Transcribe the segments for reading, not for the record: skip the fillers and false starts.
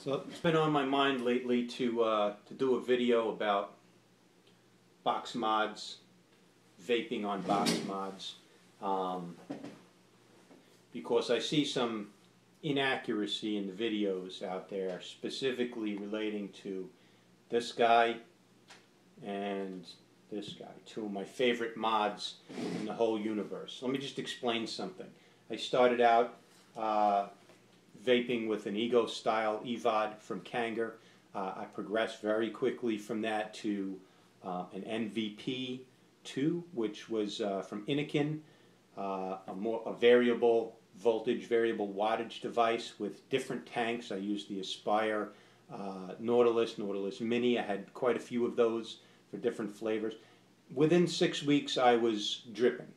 So it's been on my mind lately to do a video about box mods, vaping on box mods, because I see some inaccuracy in the videos out there, specifically relating to this guy and this guy, two of my favorite mods in the whole universe. Let me just explain something. I started out vaping with an Ego style EVOD from Kanger. I progressed very quickly from that to an MVP2, which was from Innokin, a variable voltage, variable wattage device with different tanks. I used the Aspire Nautilus Mini. I had quite a few of those for different flavors. Within 6 weeks I was dripping,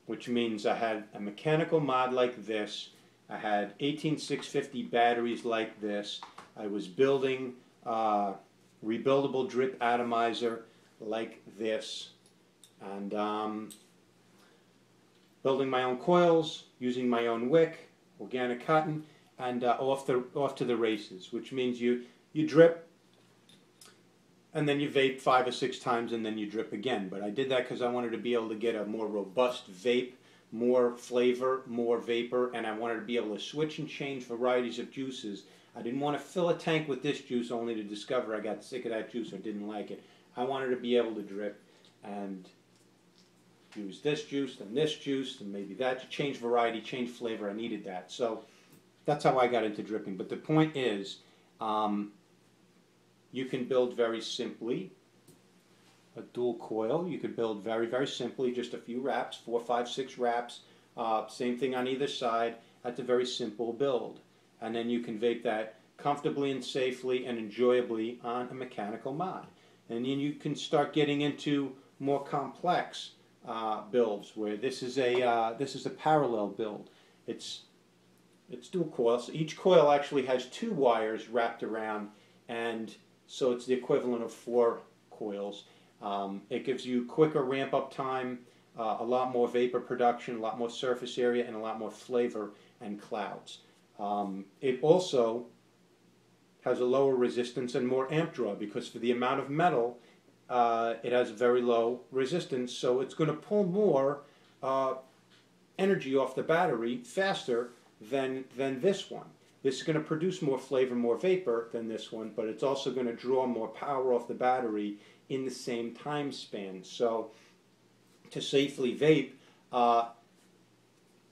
which means I had a mechanical mod like this. I had 18650 batteries like this. I was building rebuildable drip atomizer like this, and building my own coils, using my own wick, organic cotton, and off to the races. Which means you drip, and then you vape 5 or 6 times, and then you drip again. But I did that because I wanted to be able to get a more robust vape, more flavor, more vapor, and I wanted to be able to switch and change varieties of juices. I didn't want to fill a tank with this juice only to discover I got sick of that juice or didn't like it. I wanted to be able to drip and use this juice and maybe that, to change variety, change flavor. I needed that. So that's how I got into dripping. But the point is, you can build very simply a dual coil. You could build very, very simply, just a few wraps, 4, 5, 6 wraps, same thing on either side. That's a very simple build. And then you can vape that comfortably and safely and enjoyably on a mechanical mod. And then you can start getting into more complex builds, where this is a parallel build. It's dual coils. So each coil actually has 2 wires wrapped around, and so it's the equivalent of 4 coils. It gives you quicker ramp-up time, a lot more vapor production, a lot more surface area, and a lot more flavor and clouds. It also has a lower resistance and more amp draw, because for the amount of metal, it has very low resistance, so it's going to pull more energy off the battery faster than this one. This is going to produce more flavor, more vapor than this one, but it's also going to draw more power off the battery in the same time span. So to safely vape,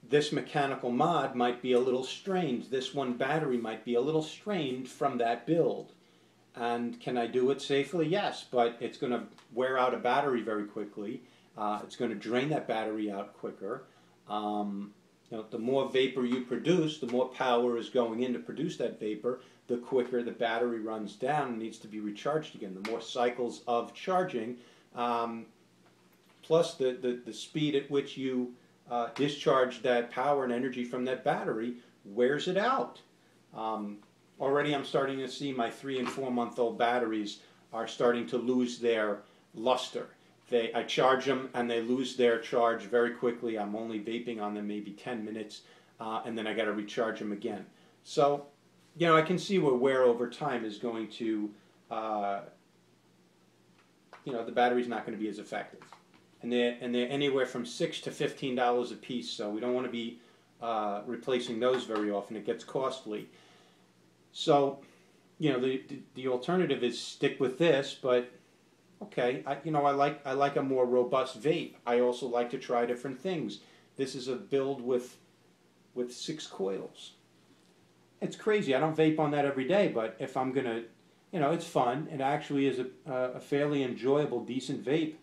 this mechanical mod might be a little strained. This one battery might be a little strained from that build. And can I do it safely? Yes, but it's going to wear out a battery very quickly. It's going to drain that battery out quicker. The more vapor you produce, the more power is going in to produce that vapor, the quicker the battery runs down and needs to be recharged again. The more cycles of charging, plus the speed at which you discharge that power and energy from that battery wears it out. Already I'm starting to see my 3- and 4-month-old batteries are starting to lose their luster. I charge them and they lose their charge very quickly. I'm only vaping on them maybe 10 minutes, and then I got to recharge them again. So, I can see where wear over time is going to, the battery's not going to be as effective. And they're anywhere from $6 to $15 a piece, so we don't want to be replacing those very often. It gets costly. So, the alternative is stick with this, but okay, I like a more robust vape. I also like to try different things. This is a build with 6 coils. It's crazy. I don't vape on that every day, but if I'm gonna, it's fun. It actually is a fairly enjoyable, decent vape.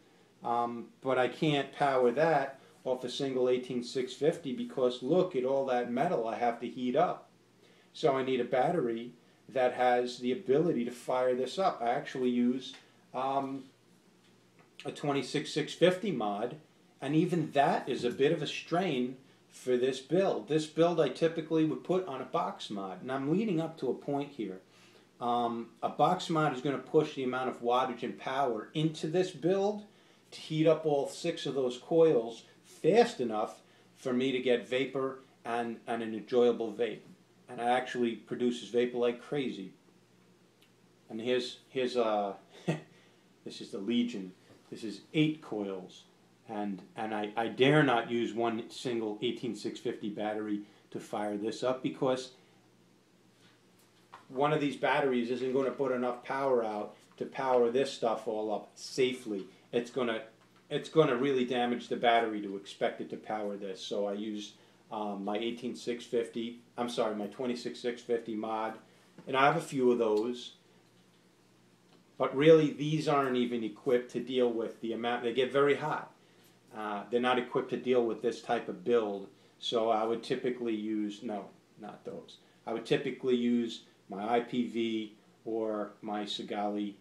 But I can't power that off a single 18650 because look at all that metal I have to heat up. So I need a battery that has the ability to fire this up. I actually use a 26650 mod, and even that is a bit of a strain for this build. This build I typically would put on a box mod, and I'm leading up to a point here. A box mod is going to push the amount of wattage and power into this build to heat up all 6 of those coils fast enough for me to get vapor and an enjoyable vape. And it actually produces vapor like crazy. And here's this is the Legion. This is 8 coils, and I dare not use one single 18650 battery to fire this up, because one of these batteries isn't going to put enough power out to power this stuff all up safely. It's going to really damage the battery to expect it to power this. So I use my 18650. I'm sorry, my 26650 mod, and I have a few of those. But really, these aren't even equipped to deal with the amount. They get very hot. They're not equipped to deal with this type of build. So I would typically use, no, not those. I would typically use my IPV or my Sigali.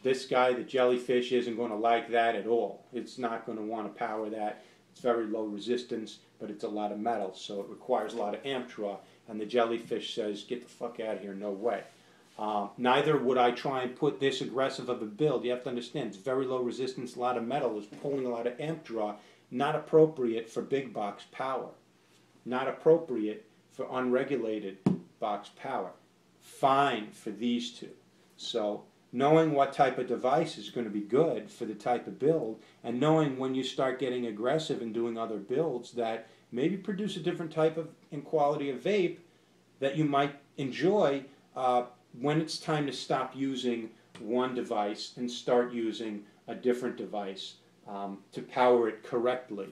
This guy, the Jellyfish, isn't going to like that at all. It's not going to want to power that. It's very low resistance, but it's a lot of metal, so it requires a lot of amp draw. And the Jellyfish says, get the fuck out of here, no way. Neither would I try and put this aggressive of a build. You have to understand, it's very low resistance, a lot of metal, is pulling a lot of amp draw. Not appropriate for big box power. Not appropriate for unregulated box power. Fine for these two. So knowing what type of device is going to be good for the type of build, and knowing when you start getting aggressive and doing other builds that maybe produce a different type of and quality of vape that you might enjoy, when it's time to stop using one device and start using a different device to power it correctly.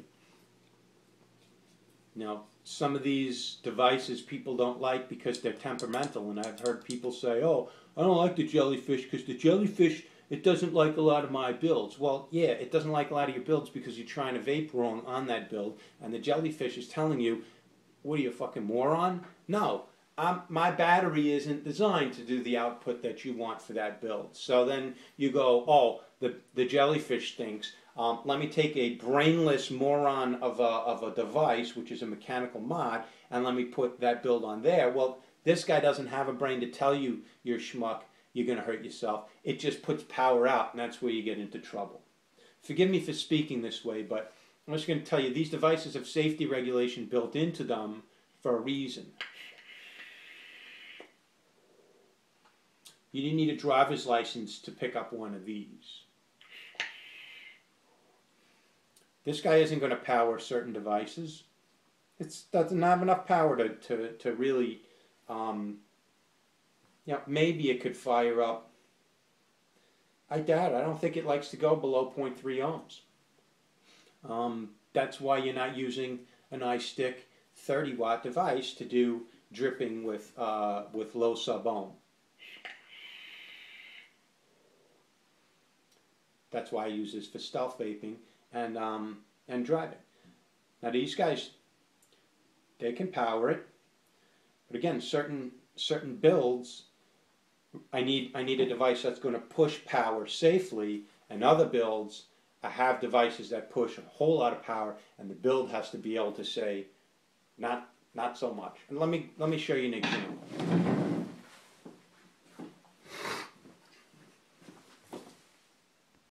Now, some of these devices people don't like because they're temperamental, and I've heard people say, oh, I don't like the Jellyfish because the Jellyfish, it doesn't like a lot of my builds. Well, yeah, it doesn't like a lot of your builds because you're trying to vape wrong on that build, and the Jellyfish is telling you, what are you, a fucking moron? No. My battery isn't designed to do the output that you want for that build. So then you go, oh, the Jellyfish thinks, let me take a brainless moron of a device, which is a mechanical mod, and let me put that build on there. Well, this guy doesn't have a brain to tell you, you're schmuck, you're going to hurt yourself. It just puts power out, and that's where you get into trouble. Forgive me for speaking this way, but I'm just going to tell you, these devices have safety regulation built into them for a reason. You didn't need a driver's license to pick up one of these. This guy isn't going to power certain devices. It doesn't have enough power to really, maybe it could fire up. I doubt it. I don't think it likes to go below 0.3 ohms. That's why you're not using an iStick 30-watt device to do dripping with low sub-ohm. That's why I use this for stealth vaping and driving. Now these guys, they can power it, but again, certain builds, I need a device that's going to push power safely, and other builds, I have devices that push a whole lot of power, and the build has to be able to say, not so much. And let me show you an example.